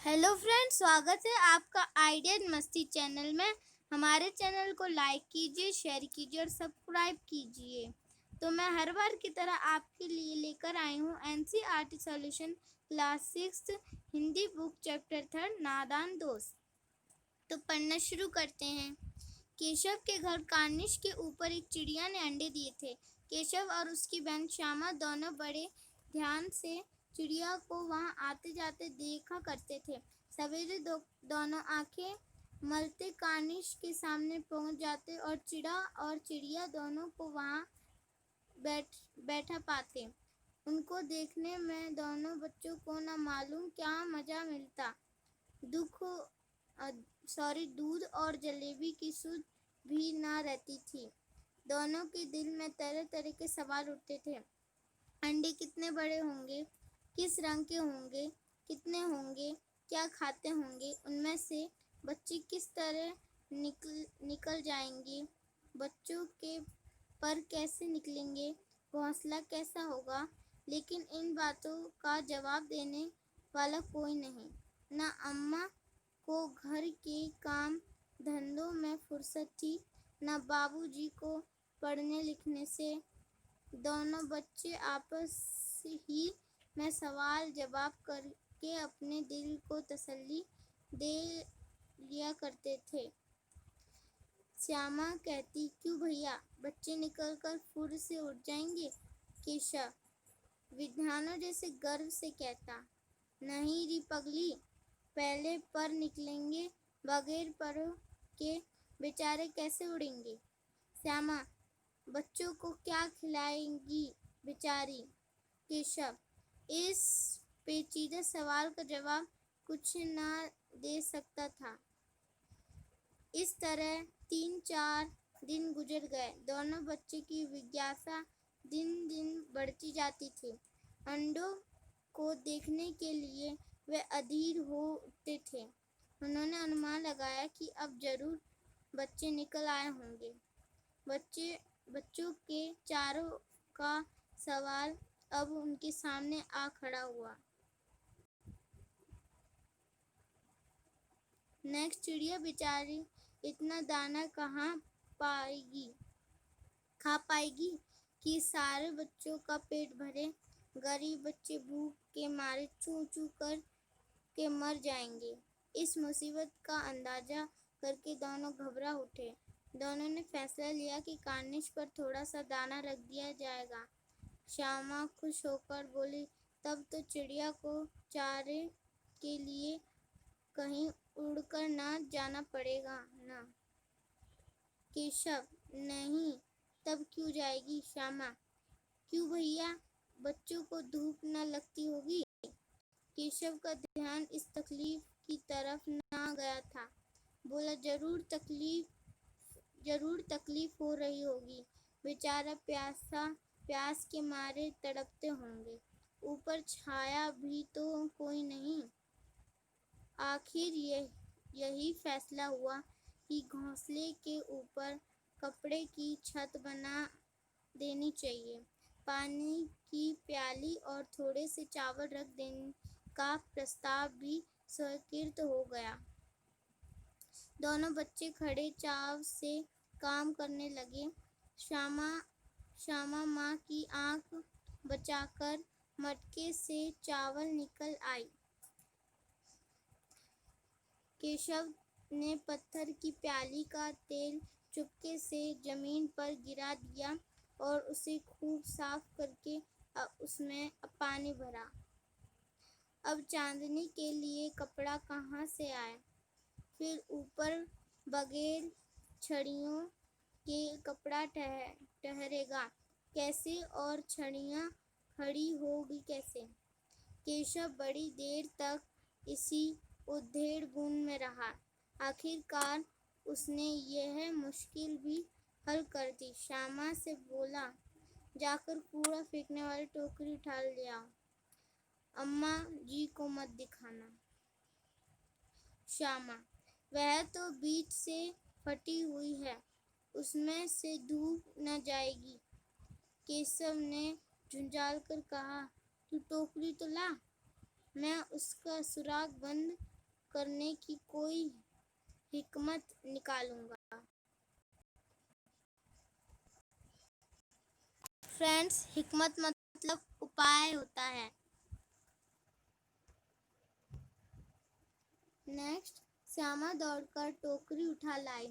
Hello friends, स्वागत है आपका आइडिया मस्ती चैनल में। हमारे चैनल को लाइक कीजिए, शेयर कीजिए और सब्सक्राइब कीजिए। तो मैं हर बार की तरह आपके लिए लेकर आई हूँ NCERT solution class 6 Hindi book chapter 3 नादान दोस्त। तो पढ़ना शुरू करते हैं। केशव के घर कार्निश के ऊपर एक चिड़िया ने अंडे दिए थे। केशव और उसकी बहन श्यामा दोनों बड़े ध्यान से चिड़िया को वहां आते जाते देखा करते थे। सवेरे दोनों आंखें मलते कार्निश के सामने पहुंच जाते और चिड़िया दोनों को वहां बैठा पाते। उनको देखने में दोनों बच्चों को न मालूम क्या मजा मिलता। दूध और जलेबी की सुध भी ना रहती थी। दोनों के दिल में तरह तरह के सवाल उठते थे। अंडे कितने बड़े होंगे, किस रंग के होंगे, कितने होंगे, क्या खाते होंगे, उनमें से बच्चे किस तरह निकल जाएंगे, बच्चों के पर कैसे निकलेंगे, घोंसला कैसा होगा। लेकिन इन बातों का जवाब देने वाला कोई नहीं। न अम्मा को घर के काम धंधों में फुर्सत थी, न बाबूजी को पढ़ने लिखने से। दोनों बच्चे आपस ही में सवाल जवाब करके अपने दिल को तसल्ली दे लिया करते थे। श्यामा कहती, क्यों भैया, बच्चे निकलकर फुर्र से उठ जाएंगे। केशव विद्वानों जैसे गर्व से कहता, नहीं री पगली, पहले पर निकलेंगे, बगैर परों के बेचारे कैसे उड़ेंगे। श्यामा, बच्चों को क्या खिलाएंगी बेचारी। केशव इस पेचीदा सवाल का जवाब कुछ न दे सकता था। इस तरह 3-4 दिन गुजर गए। दोनों बच्चे की जिज्ञासा दिन दिन बढ़ती जाती थी। अंडों को देखने के लिए वे अधीर हो उठते थे। उन्होंने अनुमान लगाया कि अब जरूर बच्चे निकल आए होंगे। बच्चों के चारों का सवाल अब उनके सामने आ खड़ा हुआ। नेक्स्ट, चिड़िया बेचारी इतना दाना कहाँ खा पाएगी कि सारे बच्चों का पेट भरे। गरीब बच्चे भूख के मारे चूं चूं कर के मर जाएंगे। इस मुसीबत का अंदाजा करके दोनों घबरा उठे। दोनों ने फैसला लिया कि कार्निश पर थोड़ा सा दाना रख दिया जाएगा। श्यामा खुश होकर बोली, तब तो चिड़िया को चारे के लिए कहीं उड़कर ना जाना पड़ेगा ना। केशव, नहीं, तब क्यों जाएगी। श्यामा, क्यों भैया, बच्चों को धूप न लगती होगी। केशव का ध्यान इस तकलीफ की तरफ ना गया था। बोला, जरूर तकलीफ हो रही होगी। बेचारा प्यास के मारे तड़पते होंगे। ऊपर छाया भी तो कोई नहीं। आखिर यही फैसला हुआ कि घोंसले के ऊपर कपड़े की छत बना देनी चाहिए। पानी की प्याली और थोड़े से चावल रख देने का प्रस्ताव भी स्वीकृत हो गया। दोनों बच्चे खड़े चाव से काम करने लगे। श्यामा माँ की आंख बचाकर मटके से चावल निकल आई। केशव ने पत्थर की प्याली का तेल चुपके से जमीन पर गिरा दिया और उसे खूब साफ करके उसमें पानी भरा। अब चांदनी के लिए कपड़ा कहाँ से आए। फिर ऊपर बगैर छड़ियों के कपड़ा ठहरेगा कैसे और छड़ियाँ खड़ी होगी कैसे। केशव बड़ी देर तक इसी उधेड़-बुन में रहा। आखिरकार उसने यह मुश्किल भी हल कर दी। श्यामा से बोला, जाकर कूड़ा फेंकने वाली टोकरी उठा ले आओ। अम्मा जी को मत दिखाना। श्यामा, वह तो बीच से फटी हुई है, उसमें से धूप न जाएगी। केशव ने झुंझाल कर कहा, तू टोकरी तो ला, मैं उसका सुराग बंद करने की कोई हिकमत निकालूंगा। फ्रेंड्स, हिकमत मतलब उपाय होता है। नेक्स्ट, श्यामा दौड़कर टोकरी उठा लाई।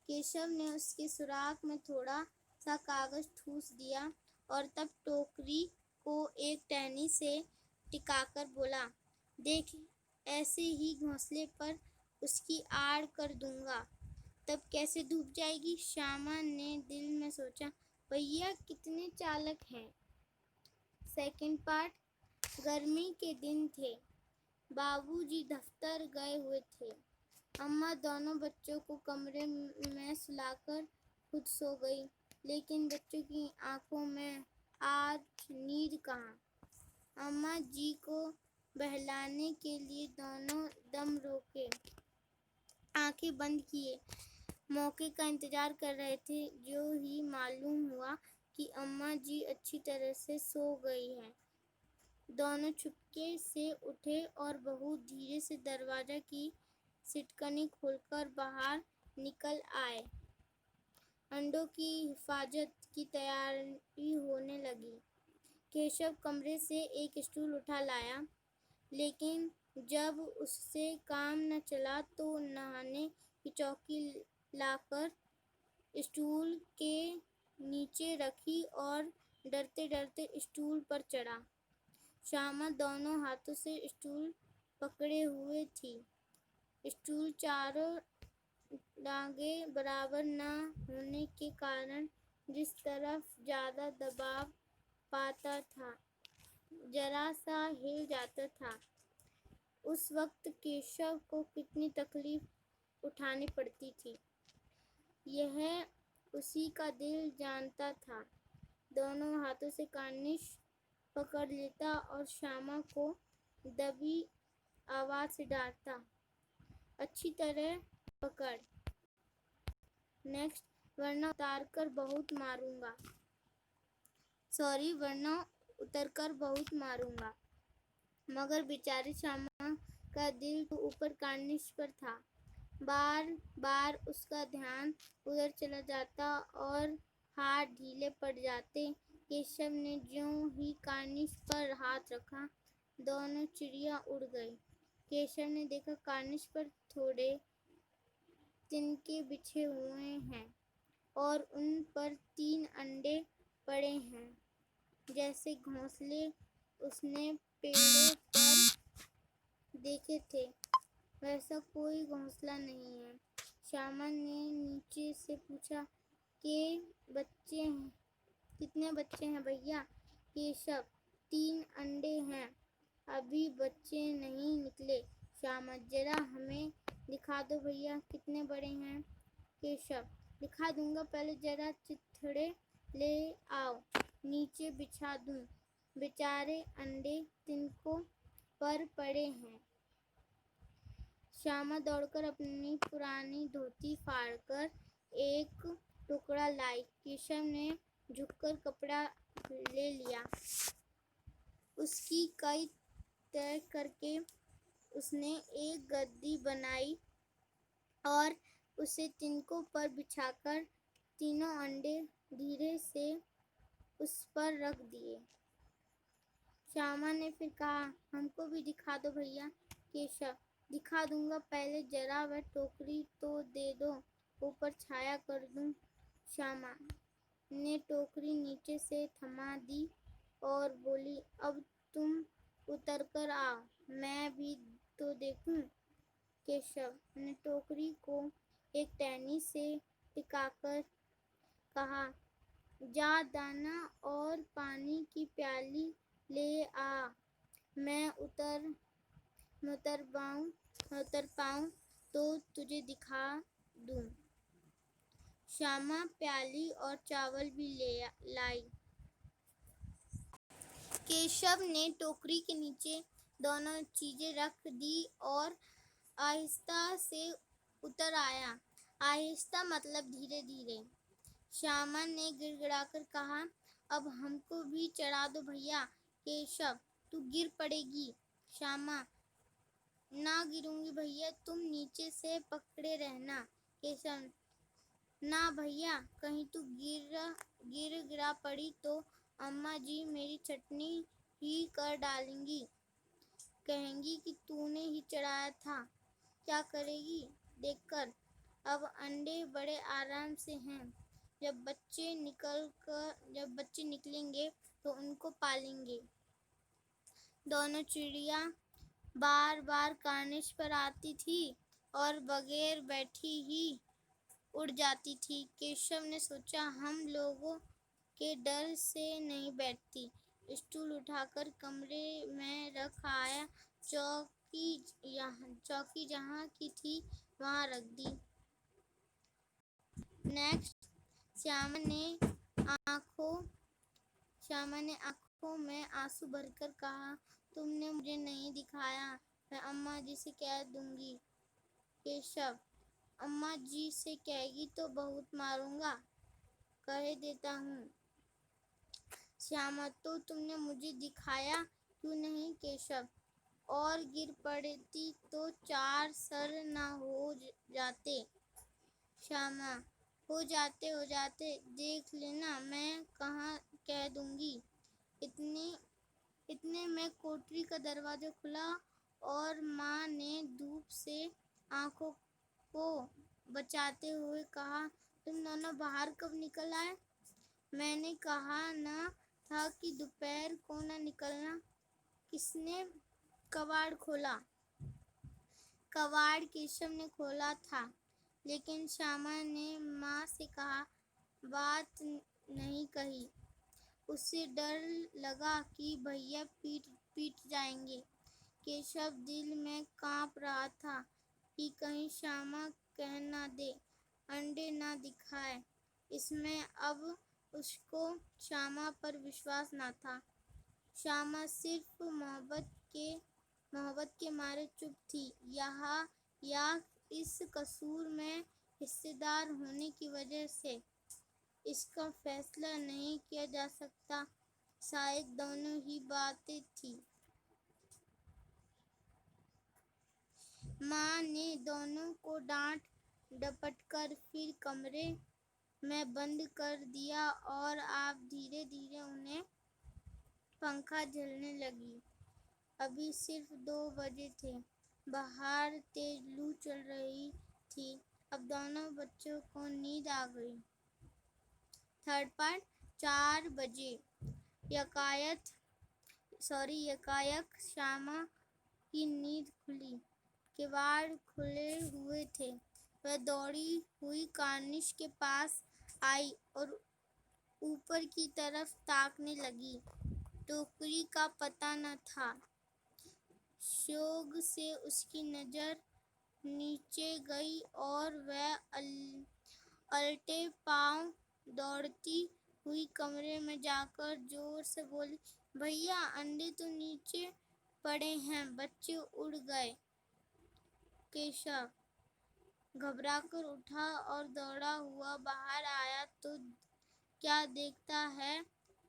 केशव ने उसके सुराख में थोड़ा सा कागज ठूस दिया और तब टोकरी को एक टहनी से टिकाकर बोला, देख, ऐसे ही घोंसले पर उसकी आड़ कर दूंगा, तब कैसे डूब जाएगी। श्यामा ने दिल में सोचा, भैया कितने चालाक हैं। सेकंड पार्ट, गर्मी के दिन थे। बाबूजी दफ्तर गए हुए थे। अम्मा दोनों बच्चों को कमरे में सुलाकर खुद सो गई, लेकिन बच्चों की आंखों में आज नींद कहाँ। अम्मा जी को बहलाने के लिए दोनों दम रोके आंखें बंद किए मौके का इंतजार कर रहे थे। जो ही मालूम हुआ कि अम्मा जी अच्छी तरह से सो गई हैं, दोनों चुपके से उठे और बहुत धीरे से दरवाजा की सिटकनी खोलकर बाहर निकल आए। अंडों की हिफाजत की तैयारी होने लगी। केशव कमरे से एक स्टूल उठा लाया, लेकिन जब उससे काम न चला तो नहाने की चौकी लाकर स्टूल के नीचे रखी और डरते डरते स्टूल पर चढ़ा। श्यामा दोनों हाथों से स्टूल पकड़े हुए थी। स्टूल चारों टांगें बराबर न होने के कारण जिस तरफ ज़्यादा दबाव पाता था, जरा सा हिल जाता था। उस वक्त केशव को कितनी तकलीफ उठानी पड़ती थी, यह उसी का दिल जानता था। दोनों हाथों से कार्निश पकड़ लेता और श्यामा को दबी आवाज से डांटता, अच्छी तरह पकड़। नेक्स्ट, वरना उतरकर बहुत मारूंगा। मगर बेचारी श्यामा का दिल तो ऊपर कार्निश पर था। बार बार उसका ध्यान उधर चला जाता और हाथ ढीले पड़ जाते। केशव ने ज्यों ही कार्निश पर हाथ रखा, दोनों चिड़िया उड़ गई। केशव ने देखा कार्निश पर थोड़े तिनके बिछे हुए हैं और उन पर 3 अंडे पड़े हैं। जैसे घोंसले उसने पेड़ों पर देखे थे, वैसा कोई घोंसला नहीं है। श्यामा ने नीचे से पूछा, कितने बच्चे हैं भैया? केशव, 3 अंडे हैं, अभी बच्चे नहीं निकले। श्यामा, जरा हमें दिखा दो भैया, कितने बड़े हैं? केशव, दिखा दूंगा, पहले जरा चिथड़े ले आओ, नीचे बिछा दूं। बेचारे अंडे तिनकों पर पड़े हैं। श्यामा दौड़कर अपनी पुरानी धोती फाड़कर एक टुकड़ा लाई। केशव ने झुककर कपड़ा ले लिया। उसकी कई तय करके उसने एक गद्दी बनाई और उसे तिनकों पर बिछाकर तीनों अंडे धीरे से उस पर रख दिए। श्यामा ने फिर कहा, हमको भी दिखा दो भैया। केशव, दिखा दूंगा, पहले जरा वह टोकरी तो दे दो, ऊपर छाया कर दूं। श्यामा ने टोकरी नीचे से थमा दी और बोली, अब तुम उतर कर आओ, मैं भी तो देखूं। केशव ने टोकरी को एक टहनी से टिकाकर कहा, जा दाना और पानी की प्याली ले आ, मैं उतर पाऊं तो तुझे दिखा दूं। श्यामा प्याली और चावल भी लाई। केशव ने टोकरी के नीचे दोनों चीजें रख दी और आहिस्ता से उतर आया। आहिस्ता मतलब धीरे धीरे। श्यामा ने गिड़गिड़ाकर कहा, अब हमको भी चढ़ा दो भैया। केशव, तू गिर पड़ेगी। श्यामा, ना ना गिरूंगी भैया, तुम नीचे से पकड़े रहना। केशव, ना भैया, कहीं तू गिरा पड़ी तो अम्मा जी मेरी चटनी ही कर डालेंगी, कहेंगी कि तूने ही चढ़ाया था। क्या करेगी देखकर। अब अंडे बड़े आराम से हैं, जब बच्चे निकलेंगे तो उनको पालेंगे। दोनों चिड़िया बार बार कार्निश पर आती थी और बगैर बैठी ही उड़ जाती थी। केशव ने सोचा, हम लोगों के डर से नहीं बैठती। स्टूल उठाकर कमरे में रख आया। चौकी जहाँ की थी वहाँ रख दी। नेक्स्ट, श्यामा ने आंखों में आंसू भरकर कहा, तुमने मुझे नहीं दिखाया, मैं अम्मा जी से कह दूंगी। केशव, अम्मा जी से कहेगी तो बहुत मारूंगा, कह देता हूँ। श्यामा, तो तुमने मुझे दिखाया क्यों नहीं? केशव, और गिर पड़ती तो 4 सर ना हो जाते। श्यामा, हो जाते, देख लेना, मैं कह दूंगी। इतने में कोठरी का दरवाजा खुला और माँ ने धूप से आंखों को बचाते हुए कहा, तुम दोनों बाहर कब निकल आए? मैंने कहा ना था कि दोपहर को न निकलना। किसने कबाड़ खोला? कबाड़ केशव ने खोला था, लेकिन श्यामा ने माँ से बात नहीं कही। उसे डर लगा कि भैया पीट जाएंगे। केशव दिल में कांप रहा था कि कहीं श्यामा कह ना दे, अंडे ना दिखाए। इसमें अब उसको श्यामा पर विश्वास ना था। श्यामा सिर्फ मोहब्बत के मारे चुप थी, या इस कसूर में हिस्सेदार होने की वजह से। इसका फैसला नहीं किया जा सकता, शायद दोनों ही बातें थी। माँ ने दोनों को डांट डपटकर फिर कमरे में बंद कर दिया और आप धीरे धीरे उन्हें पंखा झलने लगी। अभी सिर्फ 2 बजे थे, बाहर तेज लू चल रही थी। अब दोनों बच्चों को नींद आ गई। Third part. 4 बजे यकायक श्यामा की नींद खुली। किवाड़ खुले हुए थे। वह दौड़ी हुई कार्निश के पास आई और ऊपर की तरफ ताकने लगी। टोकरी का पता न था। शौक से उसकी नजर नीचे गई और वह अलटे पांव दौड़ती हुई कमरे में जाकर जोर से बोली, भैया, अंडे तो नीचे पड़े हैं, बच्चे उड़ गए। केशव घबराकर उठा और दौड़ा हुआ बाहर आया तो क्या देखता है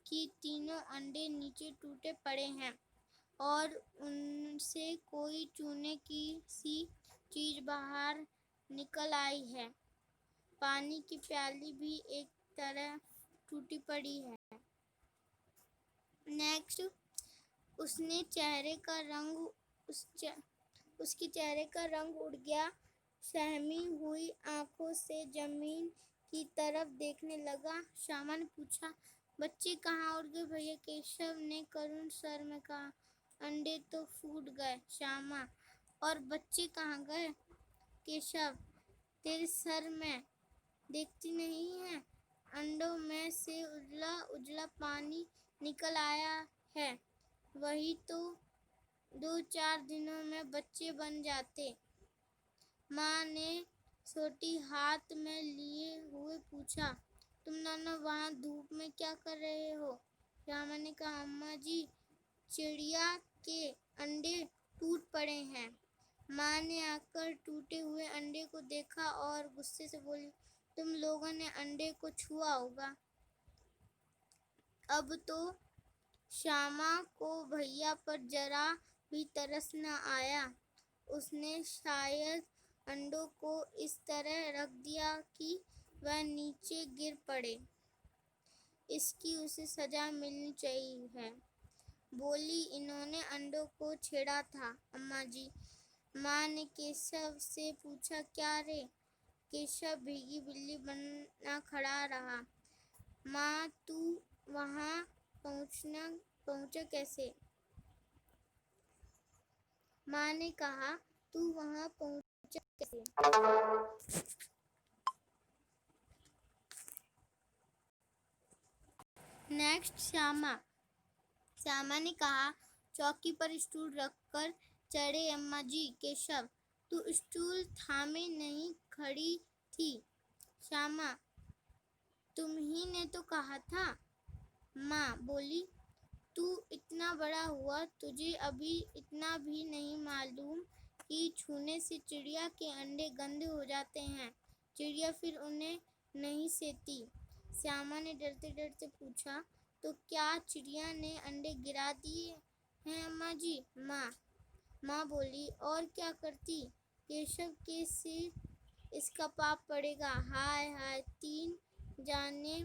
कि तीनों अंडे नीचे टूटे पड़े हैं और उनसे कोई चूने की सी चीज बाहर निकल आई है। पानी की प्याली भी एक तरफ टूटी पड़ी है। नेक्स्ट, उसके चेहरे का रंग उड़ गया। सहमी हुई आंखों से जमीन की तरफ देखने लगा। श्यामा ने पूछा, बच्चे कहाँ उड़ गए भैया? केशव ने करुण स्वर में कहा, अंडे तो फूट गए। श्यामा, और बच्चे कहाँ गए? केशव, तेरे सर में देखती नहीं है, अंडों में से उजला उजला पानी निकल आया है, वही तो 2-4 दिनों में बच्चे बन जाते। माँ ने सोटी हाथ में लिए हुए पूछा, तुम दोनों वहाँ धूप में क्या कर रहे हो? श्यामा ने कहा, अम्मा जी, चिड़िया के अंडे टूट पड़े हैं। माँ ने आकर टूटे हुए अंडे को देखा और गुस्से से बोली, तुम लोगों ने अंडे को छुआ होगा। अब तो श्यामा को भैया पर जरा भी तरस न आया। उसने शायद अंडों को इस तरह रख दिया कि वह नीचे गिर पड़े। इसकी उसे सजा मिलनी चाहिए है, बोली। इन्होंने अंडों को छेड़ा था अम्मा जी। माँ ने केशव से पूछा, क्या रे? केशव भीगी बिल्ली बना खड़ा रहा। माँ, तू वहाँ पहुँचा कैसे? माँ ने कहा, तू वहाँ पहुँचा कैसे? नेक्स्ट श्यामा ने कहा, चौकी पर स्टूल रखकर चढ़े अम्मा जी। केशव, तू स्टूल थामे नहीं खड़ी थी। श्यामा, तुम ही ने तो कहा था। माँ बोली, तू इतना बड़ा हुआ, तुझे अभी इतना भी नहीं मालूम कि छूने से चिड़िया के अंडे गंदे हो जाते हैं। चिड़िया फिर उन्हें नहीं सेती। श्यामा ने डरते डरते पूछा, तो क्या चिड़िया ने अंडे गिरा दिए हैं अम्मा जी? माँ बोली, और क्या करती? केशव के सिर इसका पाप पड़ेगा। हाय हाय, 3 जाने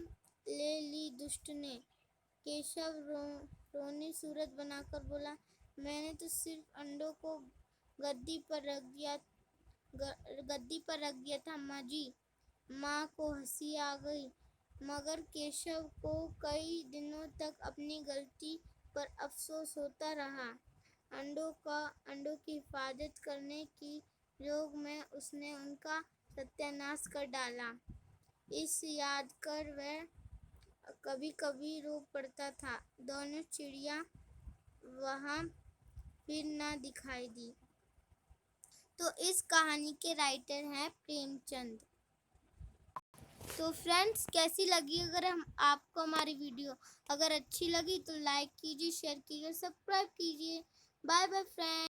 ले ली दुष्ट ने। केशव रोनी सूरत बनाकर बोला, मैंने तो सिर्फ अंडों को गद्दी पर रख दिया था अम्मा जी। माँ को हंसी आ गई, मगर केशव को कई दिनों तक अपनी गलती पर अफसोस होता रहा। अंडों की हिफाजत करने की जोग में उसने उनका सत्यानाश कर डाला। इस याद कर वह कभी कभी रो पड़ता था। दोनों चिड़िया वहाँ फिर ना दिखाई दी। तो इस कहानी के राइटर हैं प्रेमचंद। तो फ्रेंड्स, कैसी लगी? अगर आपको हमारी वीडियो अगर अच्छी लगी तो लाइक कीजिए, शेयर कीजिए, सब्सक्राइब कीजिए। Bye bye friends.